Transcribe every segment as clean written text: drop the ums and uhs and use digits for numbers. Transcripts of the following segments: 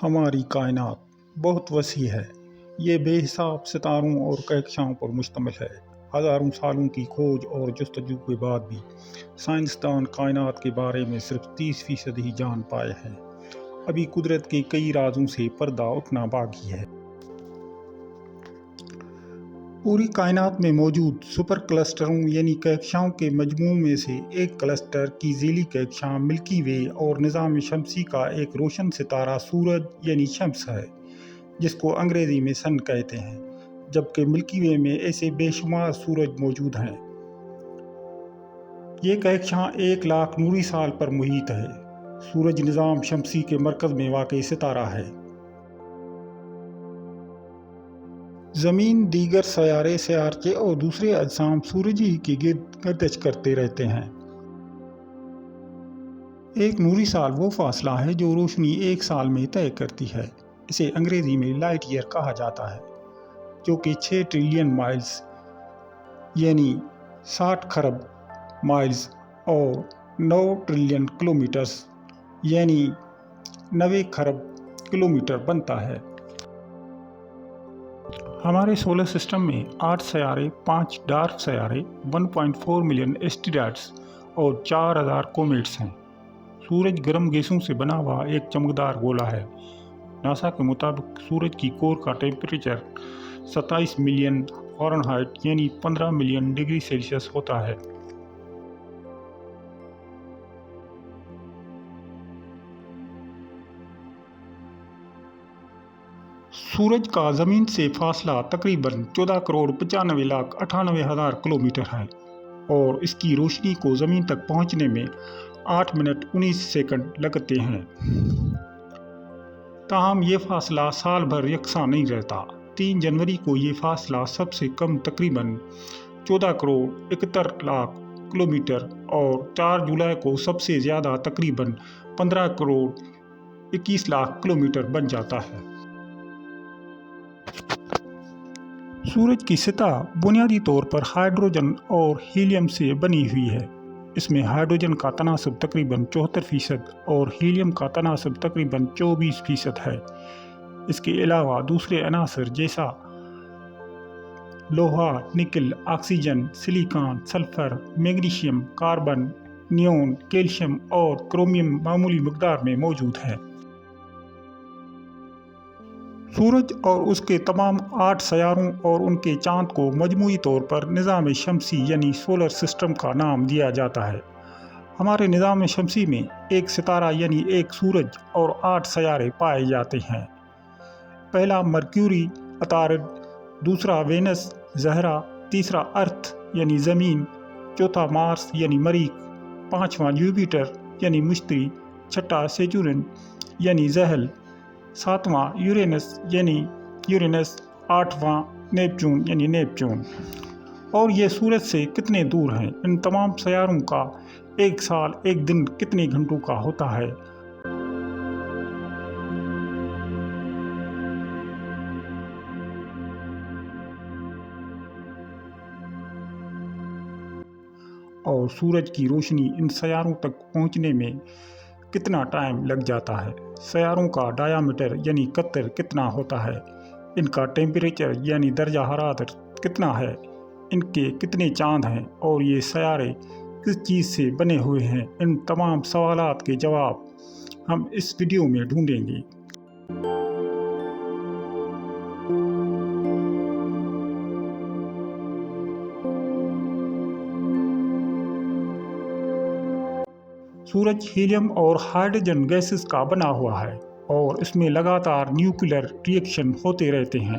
ہماری کائنات بہت وسیع ہے۔ یہ بے حساب ستاروں اور کہکشاؤں پر مشتمل ہے۔ ہزاروں سالوں کی کھوج اور جستجو کے بعد بھی سائنسدان کائنات کے بارے میں صرف 30% ہی جان پائے ہیں۔ ابھی قدرت کے کئی رازوں سے پردہ اٹھنا باقی ہے۔ پوری کائنات میں موجود سپر کلسٹروں یعنی کہکشاؤں کے مجموعوں میں سے ایک کلسٹر کی ذیلی کہکشاں ملکی وے اور نظام شمسی کا ایک روشن ستارہ سورج یعنی شمس ہے، جس کو انگریزی میں سن کہتے ہیں، جبکہ ملکی وے میں ایسے بے شمار سورج موجود ہیں۔ یہ کہکشاں 1,00,000 نوری سال پر محیط ہے۔ سورج نظام شمسی کے مرکز میں واقع ستارہ ہے۔ زمین، دیگر سیارے، سیارچے اور دوسرے اجسام سورج ہی کے گرد گردش کرتے رہتے ہیں۔ ایک نوری سال وہ فاصلہ ہے جو روشنی ایک سال میں طے کرتی ہے۔ اسے انگریزی میں لائٹ ایئر کہا جاتا ہے، جو کہ 6 ٹریلین مائلز یعنی 60 کھرب مائلز اور 9 ٹریلین کلومیٹرز یعنی 90 کھرب کلومیٹر بنتا ہے۔ ہمارے سولر سسٹم میں 8 سیارے، 5 ڈارک سیارے، 1.4 ملین ایسٹرائڈز اور 4000 کومیٹس ہیں۔ سورج گرم گیسوں سے بنا ہوا ایک چمکدار گولا ہے۔ ناسا کے مطابق سورج کی کور کا ٹیمپریچر 27 ملین فارنہائٹ یعنی 15 ملین ڈگری سیلسیس ہوتا ہے۔ سورج کا زمین سے فاصلہ تقریباً 14,95,98,000 کلومیٹر ہے اور اس کی روشنی کو زمین تک پہنچنے میں 8 منٹ 19 سیکنڈ لگتے ہیں۔ تاہم یہ فاصلہ سال بھر یکساں نہیں رہتا۔ 3 جنوری کو یہ فاصلہ سب سے کم تقریباً 14,71,00,000 کلومیٹر اور 4 جولائی کو سب سے زیادہ تقریباً 15,21,00,000 کلومیٹر بن جاتا ہے۔ سورج کی سطح بنیادی طور پر ہائیڈروجن اور ہیلیم سے بنی ہوئی ہے۔ اس میں ہائیڈروجن کا تناسب تقریباً 74% اور ہیلیم کا تناسب تقریباً 24% ہے۔ اس کے علاوہ دوسرے عناصر جیسا لوہا، نکل، oxygen, silicon, sulphur, magnesium, carbon, neon, calcium اور کرومیم معمولی مقدار میں موجود ہے۔ سورج اور اس کے تمام 8 سیاروں اور ان کے چاند کو مجموعی طور پر نظام شمسی یعنی سولر سسٹم کا نام دیا جاتا ہے۔ ہمارے نظام شمسی میں ایک ستارہ یعنی ایک سورج اور 8 سیارے پائے جاتے ہیں۔ پہلا مرکیوری عطارد، دوسرا وینس زہرہ، تیسرا ارتھ یعنی زمین، چوتھا مارس یعنی مریخ، پانچواں جوپیٹر یعنی مشتری، چھٹا سیچرن یعنی زحل، ساتواں یورینس یعنی یورینس، آٹھواں نیپچون یعنی نیپچون۔ اور یہ سورج سے کتنے دور ہیں؟ ان تمام سیاروں کا ایک سال ایک دن کتنے گھنٹوں کا ہوتا ہے؟ اور سورج کی روشنی ان سیاروں تک پہنچنے میں کتنا ٹائم لگ جاتا ہے؟ سیاروں کا ڈایامیٹر یعنی قطر کتنا ہوتا ہے؟ ان کا ٹیمپریچر یعنی درجہ حرارت کتنا ہے؟ ان کے کتنے چاند ہیں اور یہ سیارے کس چیز سے بنے ہوئے ہیں؟ ان تمام سوالات کے جواب ہم اس ویڈیو میں ڈھونڈیں گے۔ سورج ہیلیم اور ہائیڈروجن گیسز کا بنا ہوا ہے اور اس میں لگاتار نیوکلیئر ری ایکشن ہوتے رہتے ہیں،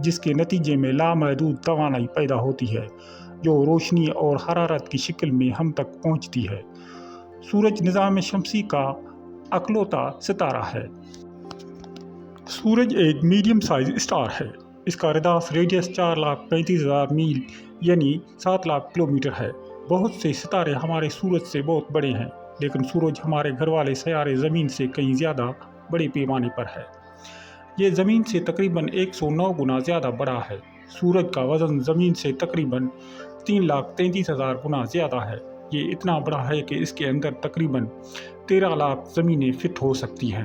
جس کے نتیجے میں لامحدود توانائی پیدا ہوتی ہے جو روشنی اور حرارت کی شکل میں ہم تک پہنچتی ہے۔ سورج نظام شمسی کا اکلوتا ستارہ ہے۔ سورج ایک میڈیم سائز اسٹار ہے۔ اس کا رداف ریڈیس 4,35,000 میل یعنی 7,00,000 کلومیٹر ہے۔ بہت سے ستارے ہمارے سورج سے بہت بڑے ہیں، لیکن سورج ہمارے گھر والے سیارے زمین سے کہیں زیادہ بڑے پیمانے پر ہے۔ یہ زمین سے تقریباً 109 گنا زیادہ بڑا ہے۔ سورج کا وزن زمین سے تقریباً 3,33,000 گنا زیادہ ہے۔ یہ اتنا بڑا ہے کہ اس کے اندر تقریباً 13 لاکھ زمینیں فٹ ہو سکتی ہیں۔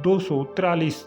243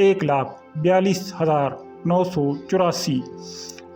1,42,984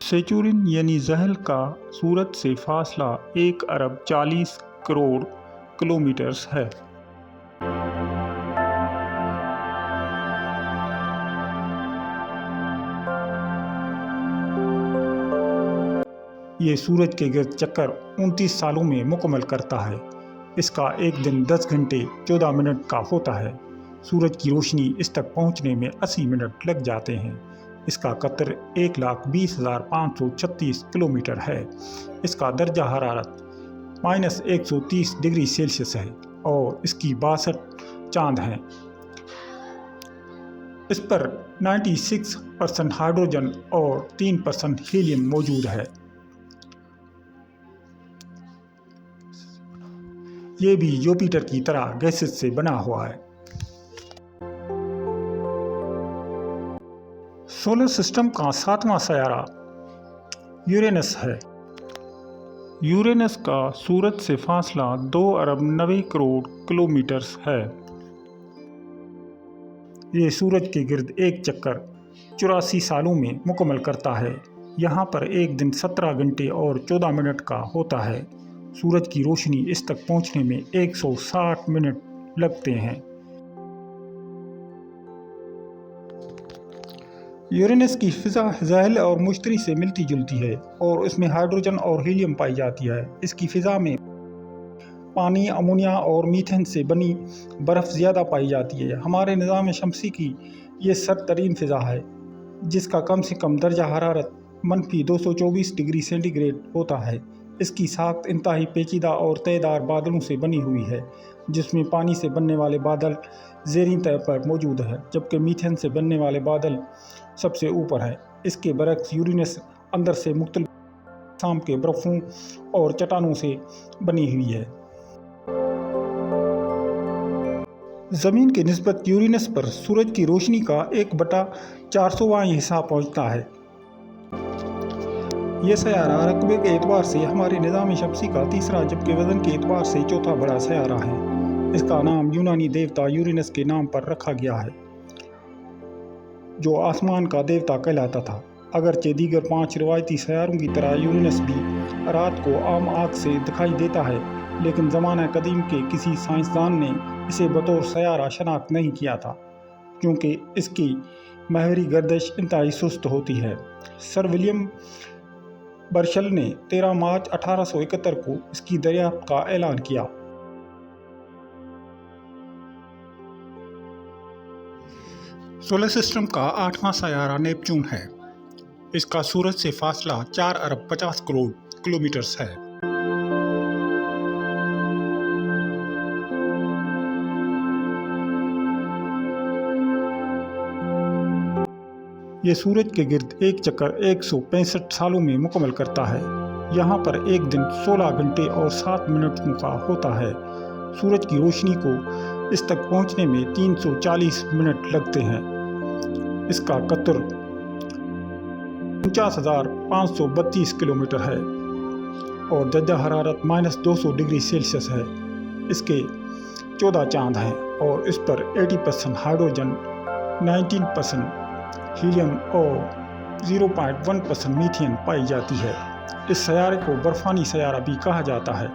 سیچورن یعنی زحل کا سورج سے فاصلہ 1 ارب 40 کروڑ کلومیٹرز ہے۔ یہ سورج کے گرد چکر 29 سالوں میں مکمل کرتا ہے۔ اس کا ایک دن 10 گھنٹے 14 منٹ کا ہوتا ہے۔ سورج کی روشنی اس تک پہنچنے میں 80 منٹ لگ جاتے ہیں۔ اس کا قطر 1,20,536 کلومیٹر ہے۔ اس کا درجہ حرارت -130 ڈگری سیلسیس ہے اور اس کی 62 چاند ہیں۔ اس پر 96% ہائیڈروجن اور 3% ہیلیم موجود ہے۔ یہ بھی جوپیٹر کی طرح گیسز سے بنا ہوا ہے۔ سولر سسٹم کا 7واں سیارہ یورینس ہے۔ یورینس کا سورج سے فاصلہ 2 ارب 90 کروڑ کلومیٹرز ہے۔ یہ سورج کے گرد ایک چکر 84 سالوں میں مکمل کرتا ہے۔ یہاں پر ایک دن 17 گھنٹے اور 14 منٹ کا ہوتا ہے۔ سورج کی روشنی اس تک پہنچنے میں 160 منٹ لگتے ہیں۔ یورینس کی فضا زحل اور مشتری سے ملتی جلتی ہے اور اس میں ہائیڈروجن اور ہیلیم پائی جاتی ہے۔ اس کی فضا میں پانی، امونیا اور میتھین سے بنی برف زیادہ پائی جاتی ہے۔ ہمارے نظام شمسی کی یہ سرد ترین فضا ہے جس کا کم سے کم درجہ حرارت -224 ڈگری سینٹی گریڈ ہوتا ہے۔ اس کی ساخت انتہائی پیچیدہ اور تہ دار بادلوں سے بنی ہوئی ہے، جس میں پانی سے بننے والے بادل زیریں تہہ پر موجود ہیں جبکہ میتھین سے بننے والے بادل سب سے اوپر ہیں۔ اس کے برعکس یورینس اندر سے مختلف اقسام کے برفوں اور چٹانوں سے بنی ہوئی ہے۔ زمین کی نسبت یورینس پر سورج کی روشنی کا 1/400واں حصہ پہنچتا ہے۔ یہ سیارہ رقبے کے اعتبار سے ہمارے نظام شمسی کا تیسرا جبکہ وزن کے اعتبار سے چوتھا بڑا سیارہ ہے۔ اس کا نام یونانی دیوتا یورینس کے نام پر رکھا گیا ہے، جو آسمان کا دیوتا کہلاتا تھا۔ اگرچہ دیگر 5 روایتی سیاروں کی طرح یورینس بھی رات کو عام آنکھ سے دکھائی دیتا ہے، لیکن زمانہ قدیم کے کسی سائنسدان نے اسے بطور سیارہ شناخت نہیں کیا تھا کیونکہ اس کی محوری گردش انتہائی سست ہوتی ہے۔ سر ولیم برشل نے 13 مارچ 1871 کو اس کی دریافت کا اعلان کیا۔ سولر سسٹم کا 8واں سیارہ نیپچون ہے۔ اس کا سورج سے فاصلہ 4 ارب 50 کروڑ کلومیٹرز ہے۔ یہ سورج کے گرد ایک چکر 165 سالوں میں مکمل کرتا ہے۔ یہاں پر ایک دن 16 گھنٹے اور 7 منٹوں کا ہوتا ہے۔ سورج کی روشنی کو اس تک پہنچنے میں 340 منٹ لگتے ہیں۔ اس کا قطر 49,532 کلومیٹر ہے اور درجہ حرارت -200 ڈگری سیلسیس ہے۔ اس کے 14 چاند ہیں اور اس پر 80% ہائیڈروجن، 19% ہیلیم اور 0.1% میتھین پائی جاتی ہے۔ اس سیارے کو برفانی سیارہ بھی کہا جاتا ہے۔